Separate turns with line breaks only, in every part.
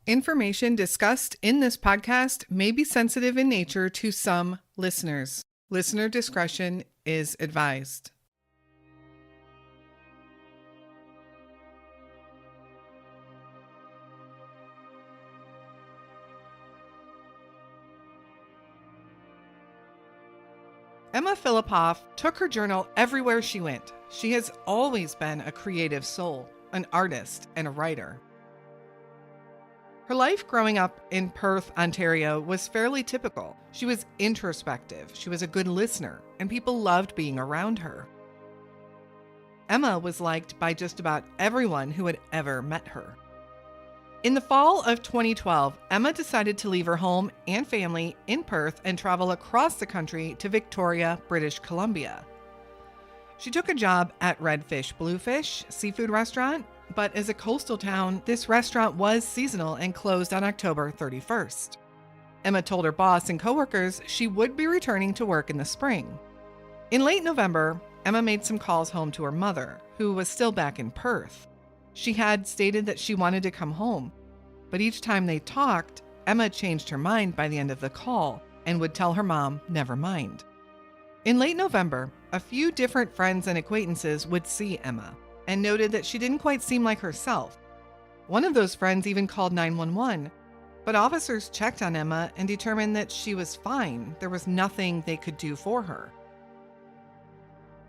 Information discussed in this podcast may be sensitive in nature to some listeners. Listener discretion is advised. Emma Fillipoff took her journal everywhere she went. She has always been a creative soul, an artist, and a writer. Her life growing up in Perth, Ontario was fairly typical. She was introspective, she was a good listener, and people loved being around her. Emma was liked by just about everyone who had ever met her. In the fall of 2012, Emma decided to leave her home and family in Perth and travel across the country to Victoria, British Columbia. She took a job at Redfish Bluefish seafood restaurant, but as a coastal town, this restaurant was seasonal and closed on October 31st. Emma told her boss and coworkers she would be returning to work in the spring. In late November, Emma made some calls home to her mother, who was still back in Perth. She had stated that she wanted to come home, but each time they talked, Emma changed her mind by the end of the call and would tell her mom, never mind. In late November, a few different friends and acquaintances would see Emma and noted that she didn't quite seem like herself. One of those friends even called 911, but officers checked on Emma and determined that she was fine. There was nothing they could do for her.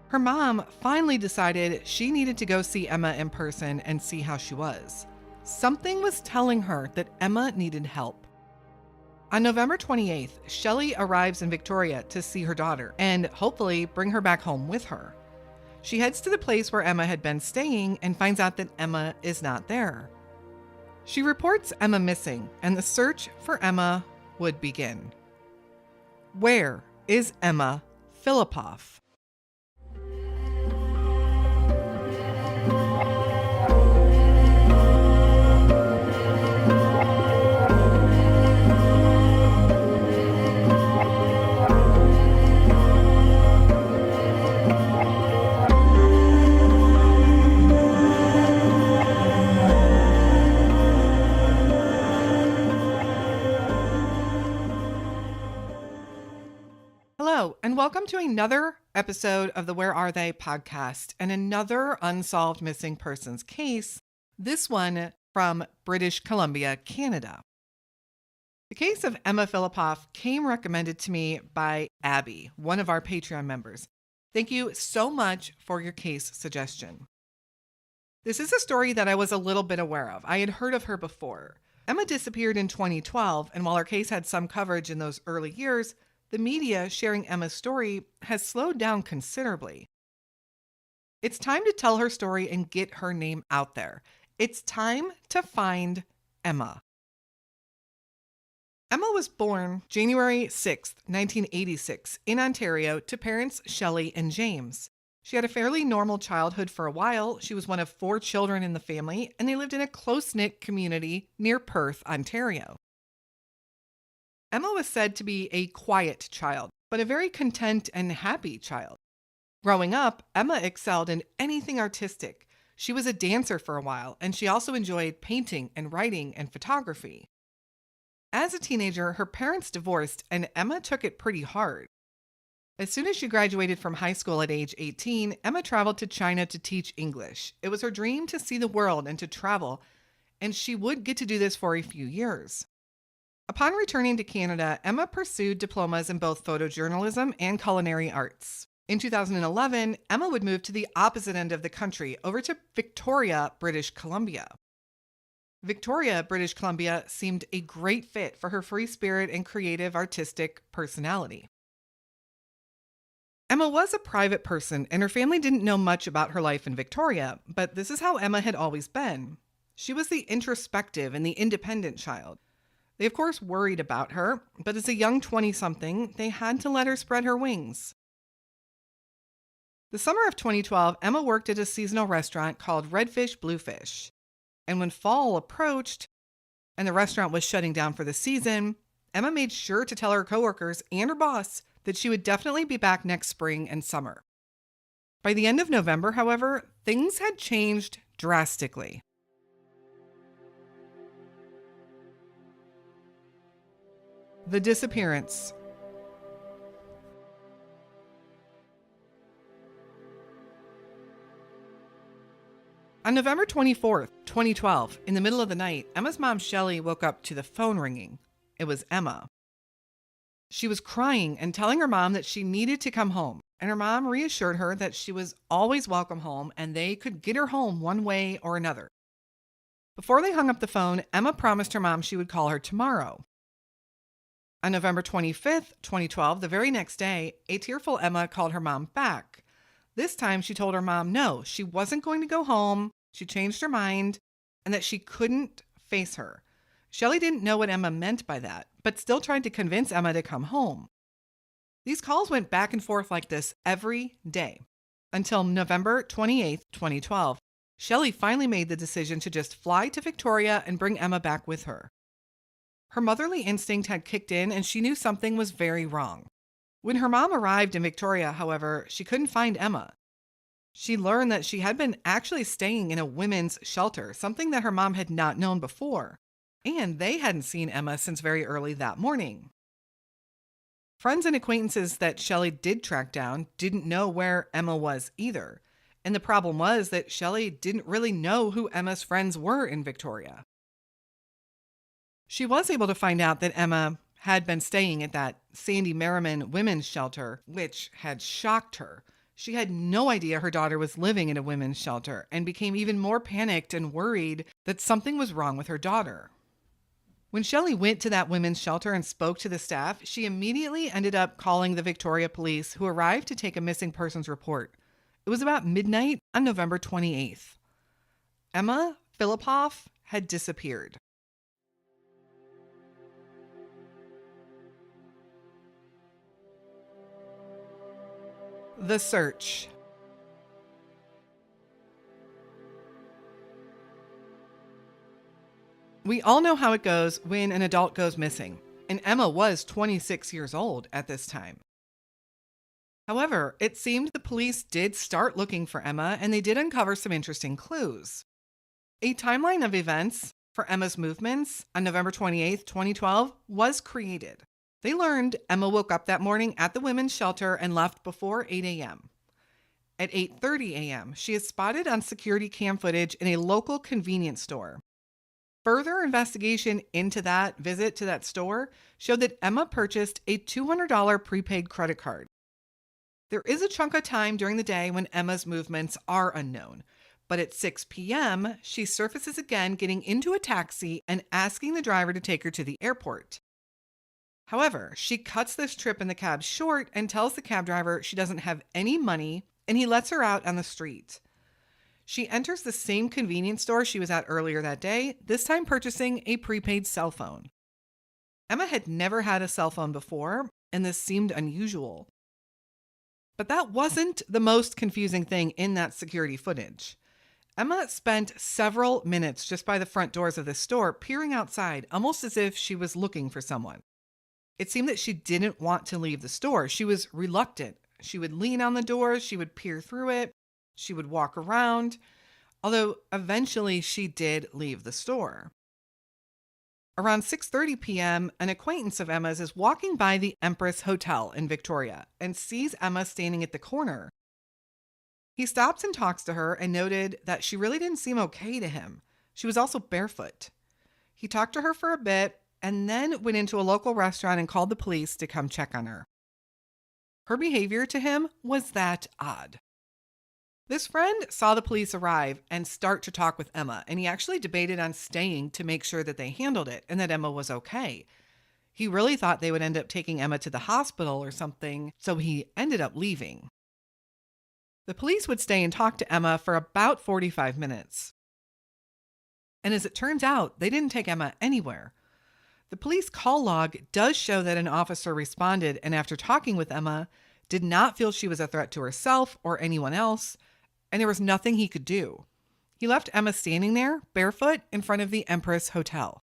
Her mom finally decided she needed to go see Emma in person and see how she was. Something was telling her that Emma needed help. On November 28th, Shelley arrives in Victoria to see her daughter and hopefully bring her back home with her. She heads to the place where Emma had been staying and finds out that Emma is not there. She reports Emma missing, and the search for Emma would begin. Where is Emma Fillipoff? Hello, and welcome to another episode of the Where Are They podcast and another unsolved missing persons case, this one from British Columbia, Canada. The case of Emma Fillipoff came recommended to me by Abby, one of our Patreon members. Thank you so much for your case suggestion. This is a story that I was a little bit aware of. I had heard of her before. Emma disappeared in 2012, and while her case had some coverage in those early years, the media sharing Emma's story has slowed down considerably. It's time to tell her story and get her name out there. It's time to find Emma. Emma was born January 6, 1986, in Ontario to parents Shelley and James. She had a fairly normal childhood for a while. She was one of 4 children in the family, and they lived in a close-knit community near Perth, Ontario. Emma was said to be a quiet child, but a very content and happy child. Growing up, Emma excelled in anything artistic. She was a dancer for a while, and she also enjoyed painting and writing and photography. As a teenager, her parents divorced, and Emma took it pretty hard. As soon as she graduated from high school at age 18, Emma traveled to China to teach English. It was her dream to see the world and to travel, and she would get to do this for a few years. Upon returning to Canada, Emma pursued diplomas in both photojournalism and culinary arts. In 2011, Emma would move to the opposite end of the country, over to Victoria, British Columbia. Victoria, British Columbia seemed a great fit for her free spirit and creative artistic personality. Emma was a private person, and her family didn't know much about her life in Victoria, but this is how Emma had always been. She was the introspective and the independent child. They, of course, worried about her, but as a young 20-something, they had to let her spread her wings. The summer of 2012, Emma worked at a seasonal restaurant called Redfish Bluefish. And when fall approached and the restaurant was shutting down for the season, Emma made sure to tell her coworkers and her boss that she would definitely be back next spring and summer. By the end of November, however, things had changed drastically. The Disappearance. On November 24th, 2012, in the middle of the night, Emma's mom, Shelley, woke up to the phone ringing. It was Emma. She was crying and telling her mom that she needed to come home, and her mom reassured her that she was always welcome home and they could get her home one way or another. Before they hung up the phone, Emma promised her mom she would call her tomorrow. On November 25th, 2012, the very next day, a tearful Emma called her mom back. This time she told her mom no, she wasn't going to go home, she changed her mind, and that she couldn't face her. Shelley didn't know what Emma meant by that, but still tried to convince Emma to come home. These calls went back and forth like this every day until November 28th, 2012. Shelley finally made the decision to just fly to Victoria and bring Emma back with her. Her motherly instinct had kicked in and she knew something was very wrong. When her mom arrived in Victoria, however, she couldn't find Emma. She learned that she had been actually staying in a women's shelter, something that her mom had not known before. And they hadn't seen Emma since very early that morning. Friends and acquaintances that Shelley did track down didn't know where Emma was either. And the problem was that Shelley didn't really know who Emma's friends were in Victoria. She was able to find out that Emma had been staying at that Sandy Merriman women's shelter, which had shocked her. She had no idea her daughter was living in a women's shelter and became even more panicked and worried that something was wrong with her daughter. When Shelley went to that women's shelter and spoke to the staff, she immediately ended up calling the Victoria police, who arrived to take a missing persons report. It was about midnight on November 28th. Emma Fillipoff had disappeared. The search. We all know how it goes when an adult goes missing, and Emma was 26 years old at this time. However, it seemed the police did start looking for Emma, and they did uncover some interesting clues. A timeline of events for Emma's movements on November 28th, 2012 was created. They learned Emma woke up that morning at the women's shelter and left before 8 a.m. At 8:30 a.m., she is spotted on security cam footage in a local convenience store. Further investigation into that visit to that store showed that Emma purchased a $200 prepaid credit card. There is a chunk of time during the day when Emma's movements are unknown, but at 6 p.m., she surfaces again, getting into a taxi and asking the driver to take her to the airport. However, she cuts this trip in the cab short and tells the cab driver she doesn't have any money, and he lets her out on the street. She enters the same convenience store she was at earlier that day, this time purchasing a prepaid cell phone. Emma had never had a cell phone before, and this seemed unusual. But that wasn't the most confusing thing in that security footage. Emma spent several minutes just by the front doors of the store, peering outside, almost as if she was looking for someone. It seemed that she didn't want to leave the store. She was reluctant. She would lean on the door, she would peer through it, she would walk around, although eventually she did leave the store. Around 6:30 p.m., an acquaintance of Emma's is walking by the Empress Hotel in Victoria and sees Emma standing at the corner. He stops and talks to her and noted that she really didn't seem okay to him. She was also barefoot. He talked to her for a bit and then went into a local restaurant and called the police to come check on her. Her behavior to him was that odd. This friend saw the police arrive and start to talk with Emma, and he actually debated on staying to make sure that they handled it and that Emma was okay. He really thought they would end up taking Emma to the hospital or something, so he ended up leaving. The police would stay and talk to Emma for about 45 minutes. And as it turns out, they didn't take Emma anywhere. The police call log does show that an officer responded and after talking with Emma, did not feel she was a threat to herself or anyone else, and there was nothing he could do. He left Emma standing there, barefoot, in front of the Empress Hotel.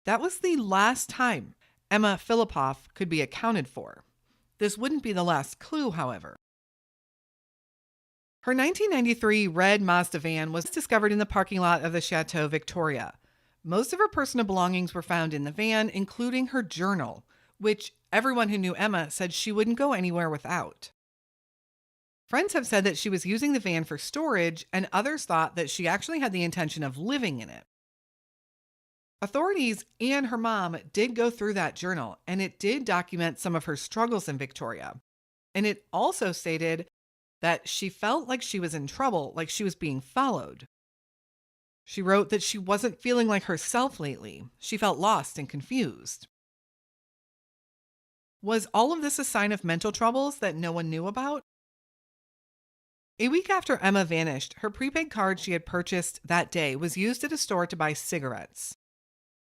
That was the last time Emma Fillipoff could be accounted for. This wouldn't be the last clue, however. Her 1993 red Mazda van was discovered in the parking lot of the Chateau Victoria. Most of her personal belongings were found in the van, including her journal, which everyone who knew Emma said she wouldn't go anywhere without. Friends have said that she was using the van for storage, and others thought that she actually had the intention of living in it. Authorities and her mom did go through that journal, and it did document some of her struggles in Victoria. And it also stated that she felt like she was in trouble, like she was being followed. She wrote that she wasn't feeling like herself lately. She felt lost and confused. Was all of this a sign of mental troubles that no one knew about? A week after Emma vanished, her prepaid card she had purchased that day was used at a store to buy cigarettes.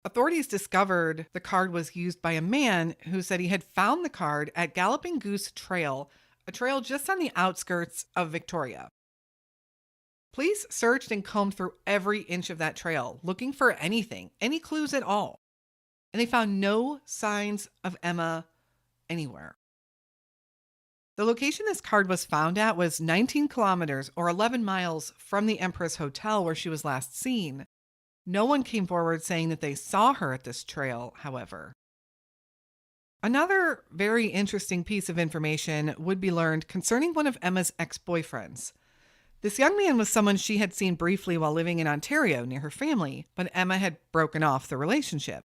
Authorities discovered the card was used by a man who said he had found the card at Galloping Goose Trail, a trail just on the outskirts of Victoria. Police searched and combed through every inch of that trail, looking for anything, any clues at all. And they found no signs of Emma anywhere. The location this card was found at was 19 kilometers or 11 miles from the Empress Hotel where she was last seen. No one came forward saying that they saw her at this trail, however. Another very interesting piece of information would be learned concerning one of Emma's ex-boyfriends. This young man was someone she had seen briefly while living in Ontario near her family, but Emma had broken off the relationship.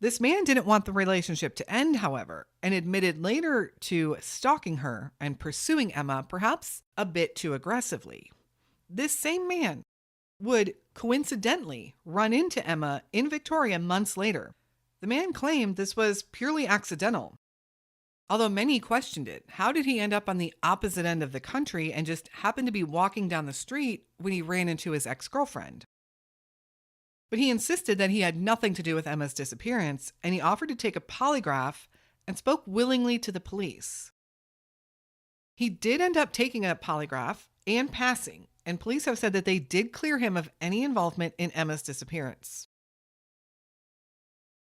This man didn't want the relationship to end, however, and admitted later to stalking her and pursuing Emma, perhaps a bit too aggressively. This same man would coincidentally run into Emma in Victoria months later. The man claimed this was purely accidental. Although many questioned it, how did he end up on the opposite end of the country and just happen to be walking down the street when he ran into his ex-girlfriend? But he insisted that he had nothing to do with Emma's disappearance, and he offered to take a polygraph and spoke willingly to the police. He did end up taking a polygraph and passing, and police have said that they did clear him of any involvement in Emma's disappearance.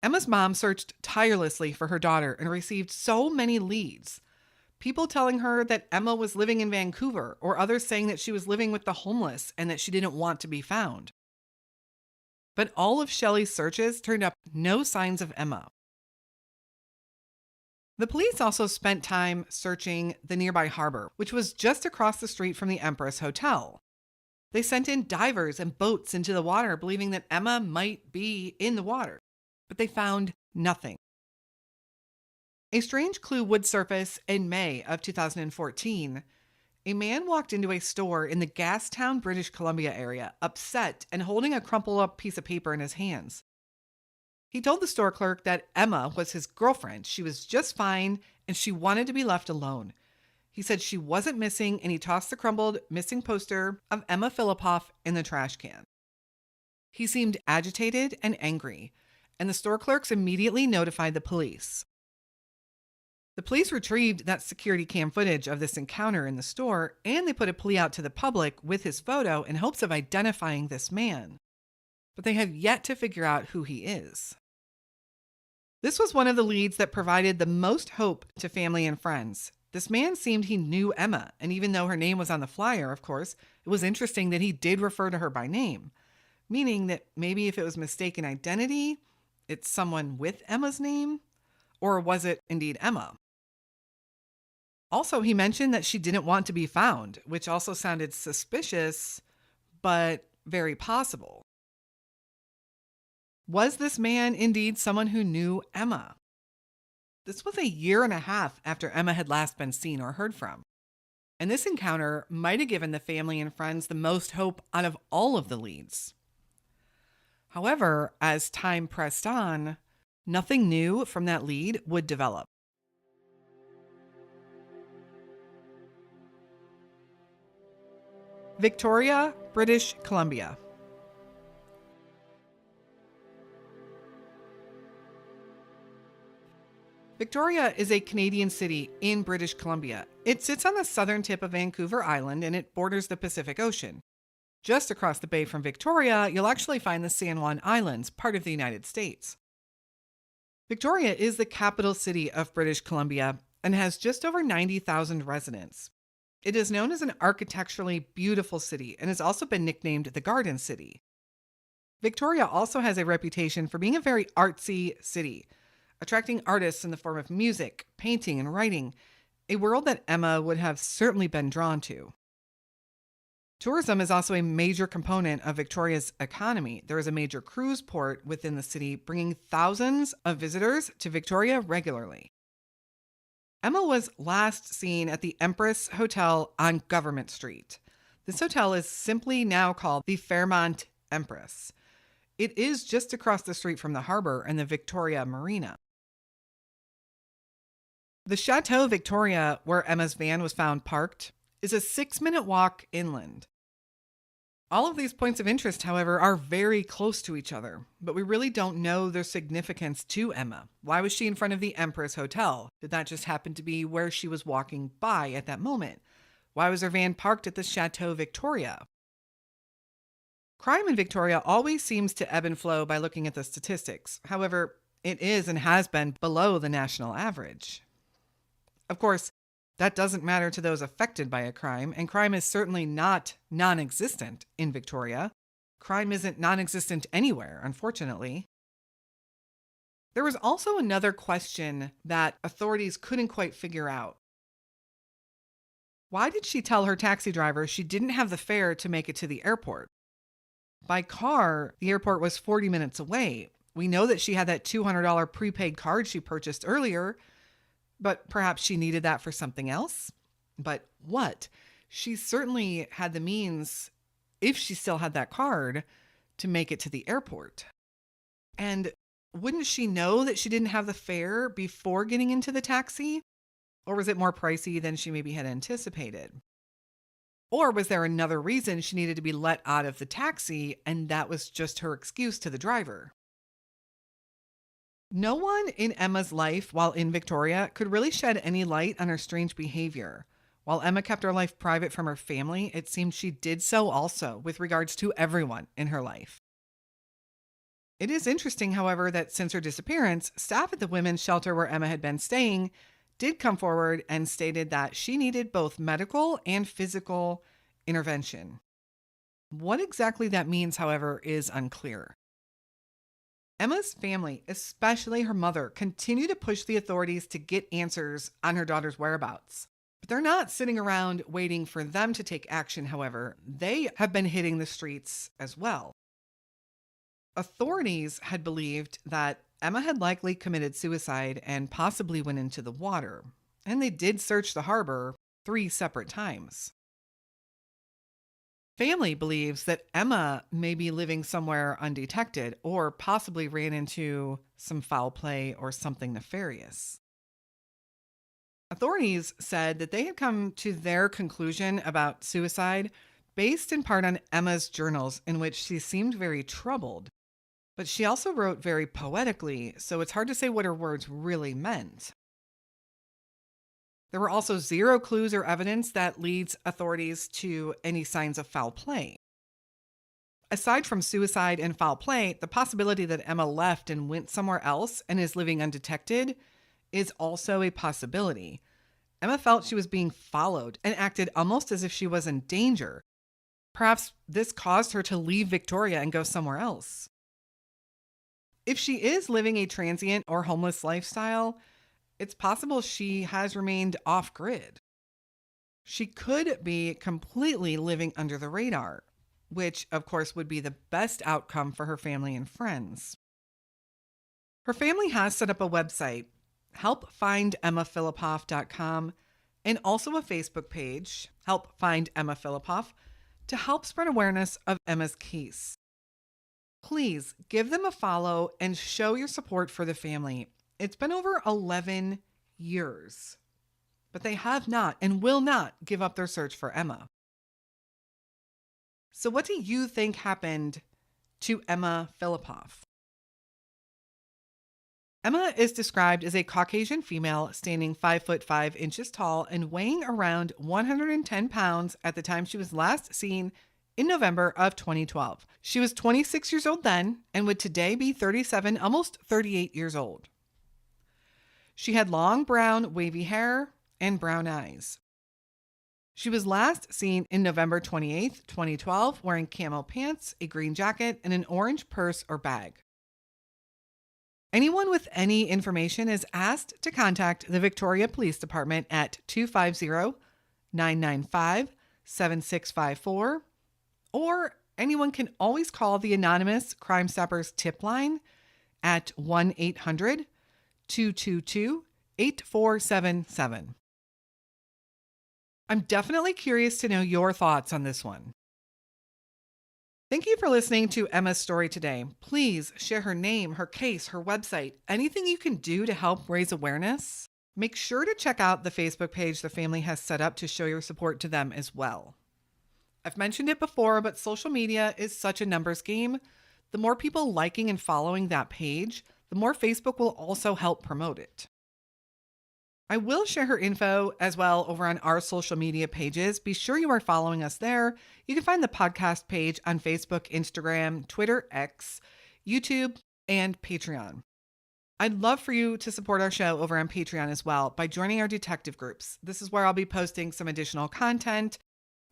Emma's mom searched tirelessly for her daughter and received so many leads. People telling her that Emma was living in Vancouver, or others saying that she was living with the homeless and that she didn't want to be found. But all of Shelley's searches turned up no signs of Emma. The police also spent time searching the nearby harbor, which was just across the street from the Empress Hotel. They sent in divers and boats into the water, believing that Emma might be in the water, but they found nothing. A strange clue would surface in May of 2014. A man walked into a store in the Gastown, British Columbia area, upset and holding a crumpled up piece of paper in his hands. He told the store clerk that Emma was his girlfriend. She was just fine and she wanted to be left alone. He said she wasn't missing, and he tossed the crumpled missing poster of Emma Fillipoff in the trash can. He seemed agitated and angry, and the store clerks immediately notified the police. The police retrieved that security cam footage of this encounter in the store, and they put a plea out to the public with his photo in hopes of identifying this man. But they have yet to figure out who he is. This was one of the leads that provided the most hope to family and friends. This man seemed he knew Emma, and even though her name was on the flyer, of course, it was interesting that he did refer to her by name, meaning that maybe if it was mistaken identity, it's someone with Emma's name, or was it indeed Emma? Also, he mentioned that she didn't want to be found, which also sounded suspicious, but very possible. Was this man indeed someone who knew Emma? This was a year and a half after Emma had last been seen or heard from. And this encounter might have given the family and friends the most hope out of all of the leads. However, as time pressed on, nothing new from that lead would develop. Victoria, British Columbia. Victoria is a Canadian city in British Columbia. It sits on the southern tip of Vancouver Island, and it borders the Pacific Ocean. Just across the bay from Victoria, you'll actually find the San Juan Islands, part of the United States. Victoria is the capital city of British Columbia and has just over 90,000 residents. It is known as an architecturally beautiful city and has also been nicknamed the Garden City. Victoria also has a reputation for being a very artsy city, attracting artists in the form of music, painting, and writing, a world that Emma would have certainly been drawn to. Tourism is also a major component of Victoria's economy. There is a major cruise port within the city, bringing thousands of visitors to Victoria regularly. Emma was last seen at the Empress Hotel on Government Street. This hotel is simply now called the Fairmont Empress. It is just across the street from the harbor and the Victoria Marina. The Chateau Victoria, where Emma's van was found parked, is a 6-minute walk inland. All of these points of interest, however, are very close to each other, but we really don't know their significance to Emma. Why was she in front of the Empress Hotel? Did that just happen to be where she was walking by at that moment? Why was her van parked at the Chateau Victoria? Crime in Victoria always seems to ebb and flow by looking at the statistics. However, it is and has been below the national average. Of course, that doesn't matter to those affected by a crime, and crime is certainly not non-existent in Victoria. Crime isn't non-existent anywhere, unfortunately. There was also another question that authorities couldn't quite figure out. Why did she tell her taxi driver she didn't have the fare to make it to the airport? By car, the airport was 40 minutes away. We know that she had that $200 prepaid card she purchased earlier, but perhaps she needed that for something else. But what? She certainly had the means, if she still had that card, to make it to the airport. And wouldn't she know that she didn't have the fare before getting into the taxi? Or was it more pricey than she maybe had anticipated? Or was there another reason she needed to be let out of the taxi and that was just her excuse to the driver? No one in Emma's life while in Victoria could really shed any light on her strange behavior. While Emma kept her life private from her family, it seemed she did so also with regards to everyone in her life. It is interesting, however, that since her disappearance, staff at the women's shelter where Emma had been staying did come forward and stated that she needed both medical and physical intervention. What exactly that means, however, is unclear. Emma's family, especially her mother, continue to push the authorities to get answers on her daughter's whereabouts. But they're not sitting around waiting for them to take action, however. They have been hitting the streets as well. Authorities had believed that Emma had likely committed suicide and possibly went into the water, and they did search the harbor 3 separate times. Family believes that Emma may be living somewhere undetected or possibly ran into some foul play or something nefarious. Authorities said that they had come to their conclusion about suicide based in part on Emma's journals, in which she seemed very troubled. But she also wrote very poetically, so it's hard to say what her words really meant. There were also 0 clues or evidence that leads authorities to any signs of foul play. Aside from suicide and foul play, the possibility that Emma left and went somewhere else and is living undetected is also a possibility. Emma felt she was being followed and acted almost as if she was in danger. Perhaps this caused her to leave Victoria and go somewhere else. If she is living a transient or homeless lifestyle, it's possible she has remained off-grid. She could be completely living under the radar, which, of course, would be the best outcome for her family and friends. Her family has set up a website, helpfindemmafillipoff.com, and also a Facebook page, Help Find Emma Fillipoff, to help spread awareness of Emma's case. Please give them a follow and show your support for the family. It's been over 11 years, but they have not and will not give up their search for Emma. So what do you think happened to Emma Fillipoff? Emma is described as a Caucasian female standing 5'5" tall and weighing around 110 pounds at the time she was last seen in November of 2012. She was 26 years old then and would today be 37, almost 38 years old. She had long brown wavy hair and brown eyes. She was last seen in November 28th, 2012, wearing camo pants, a green jacket, and an orange purse or bag. Anyone with any information is asked to contact the Victoria Police Department at 250-995-7654, or anyone can always call the anonymous Crime Stoppers tip line at 1-800-222-8477. I'm definitely curious to know your thoughts on this one. Thank you for listening to Emma's story today. Please share her name, her case, her website, anything you can do to help raise awareness. Make sure to check out the Facebook page the family has set up to show your support to them as well. I've mentioned it before, but social media is such a numbers game. The more people liking and following that page, the more Facebook will also help promote it. I will share her info as well over on our social media pages. Be sure you are following us there. You can find the podcast page on Facebook, Instagram, Twitter, X, YouTube, and Patreon. I'd love for you to support our show over on Patreon as well by joining our detective groups. This is where I'll be posting some additional content,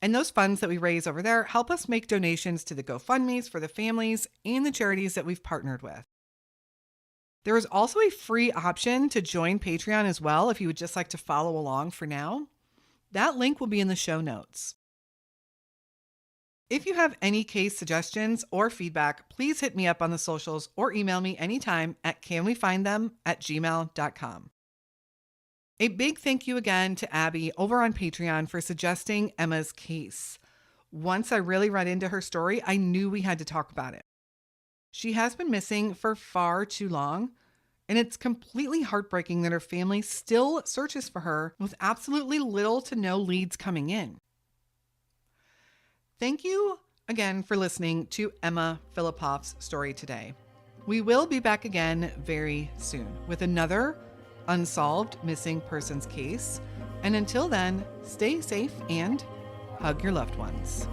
and those funds that we raise over there help us make donations to the GoFundMes for the families and the charities that we've partnered with. There is also a free option to join Patreon as well if you would just like to follow along for now. That link will be in the show notes. If you have any case suggestions or feedback, please hit me up on the socials or email me anytime at canwefindthem@gmail.com. A big thank you again to Abby over on Patreon for suggesting Emma's case. Once I really read into her story, I knew we had to talk about it. She has been missing for far too long, and it's completely heartbreaking that her family still searches for her with absolutely little to no leads coming in. Thank you again for listening to Emma Fillipoff's story today. We will be back again very soon with another unsolved missing persons case. And until then, stay safe and hug your loved ones.